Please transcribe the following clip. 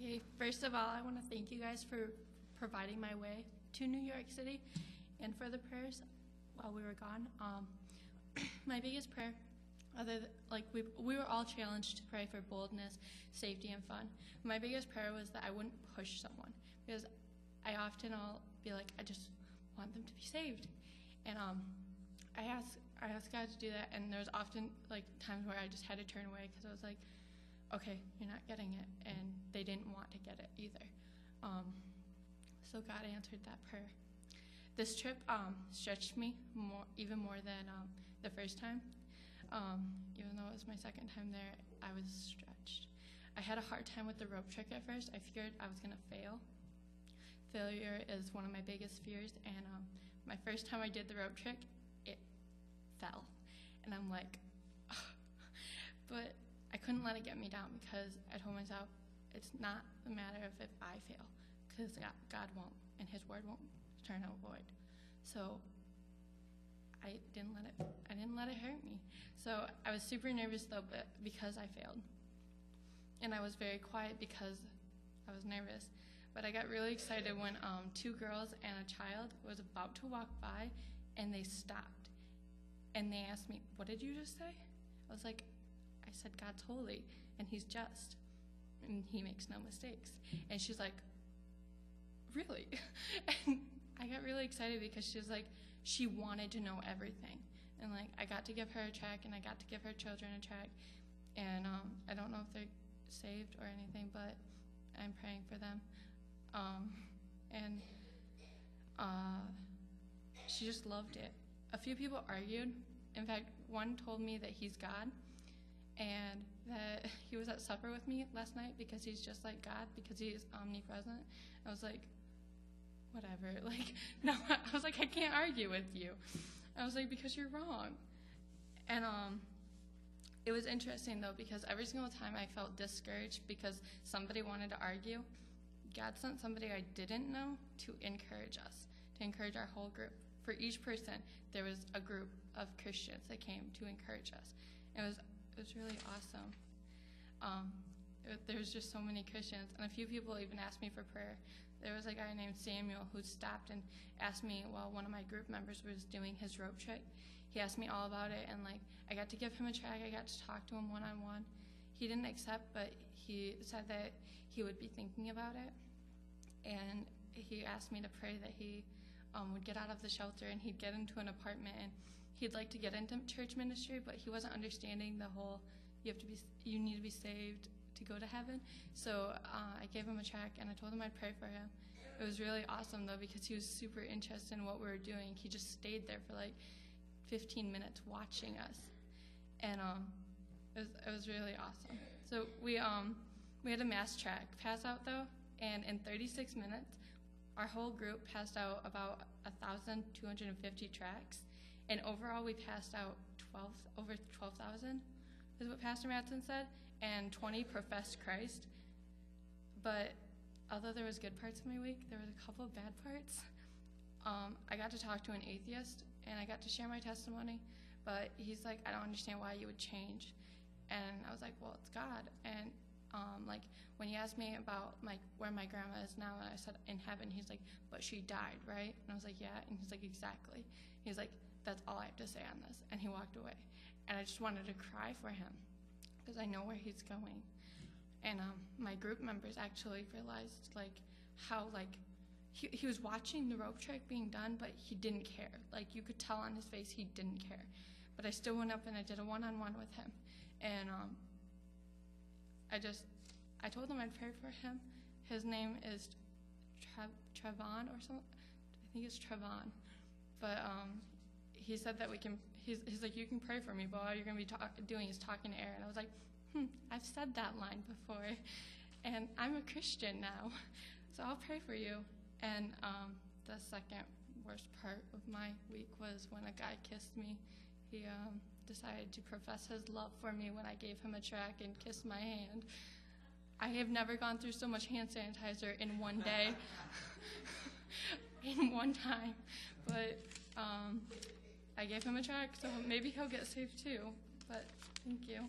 Okay, first of all, I want to thank you guys for providing my way to New York City and for the prayers while we were gone. My biggest prayer, we were all challenged to pray for boldness, safety, and fun. My biggest prayer was that I wouldn't push someone, because I often will be like, I just want them to be saved. And I asked God to do that, and there was often times where I just had to turn away because I was like, okay, you're not getting it, and they didn't want to get it either. So God answered that prayer. This trip stretched me even more than the first time. Even though it was my second time there, I was stretched. I had a hard time with the rope trick at first. I feared I was going to fail. Failure is one of my biggest fears, and my first time I did the rope trick, it fell. And I'm like, ugh. But I couldn't let it get me down, because I told myself it's not a matter of if I fail, because God won't, and his word won't turn out void. So I didn't let it hurt me. So I was super nervous though, but because I failed. And I was very quiet because I was nervous. But I got really excited when two girls and a child was about to walk by, and they stopped. And they asked me, "What did you just say?" I was like, I said, "God's holy, and he's just, and he makes no mistakes." And she's like, "Really?" And I got really excited because she was like, she wanted to know everything. And I got to give her a track, and I got to give her children a track. And I don't know if they're saved or anything, but I'm praying for them. And she just loved it. A few people argued. In fact, one told me that he's God, and that he was at supper with me last night because he's just like God, because he is omnipresent. I was like, whatever. No, I was like, I can't argue with you. I was like, because you're wrong. And it was interesting though, because every single time I felt discouraged because somebody wanted to argue, God sent somebody I didn't know to encourage us, to encourage our whole group. For each person, there was a group of Christians that came to encourage us. It was really awesome. There was just so many Christians, and a few people even asked me for prayer. There was a guy named Samuel who stopped and asked me while one of my group members was doing his rope trick. He asked me all about it, and I got to give him a track. I got to talk to him one-on-one. He didn't accept, but he said that he would be thinking about it, and he asked me to pray that he would get out of the shelter and he'd get into an apartment, and he'd like to get into church ministry, but he wasn't understanding the whole you need to be saved to go to heaven. So I gave him a track, and I told him I'd pray for him. It was really awesome though, because he was super interested in what we were doing. He just stayed there for 15 minutes watching us, and it was really awesome. So we had a mass track pass out though, and in 36 minutes our whole group passed out about 1,250 tracks, and overall we passed out over 12,000 is what Pastor Madsen said, and 20 professed Christ. But although there was good parts of my week, there was a couple of bad parts. I got to talk to an atheist, and I got to share my testimony, but he's like, I don't understand why you would change. And I was like, well, it's God. And when he asked me about where my grandma is now, and I said in heaven, he's like, but she died, right? And I was like, yeah. And he's like, exactly. He's like, that's all I have to say on this. And he walked away. And I just wanted to cry for him, because I know where he's going. And my group members actually realized how he was watching the rope trick being done, but he didn't care. You could tell on his face he didn't care. But I still went up and I did a one-on-one with him. And I told him I'd pray for him. His name is Trevon or something. I think it's Trevon. But he said that he's like, you can pray for me, but all you're going to be doing is talking to air. And I was like, I've said that line before, and I'm a Christian now, so I'll pray for you. And the second worst part of my week was when a guy kissed me. He decided to profess his love for me when I gave him a track and kissed my hand. I have never gone through so much hand sanitizer in one day, in one time. But I gave him a track, so maybe he'll get saved too. But thank you.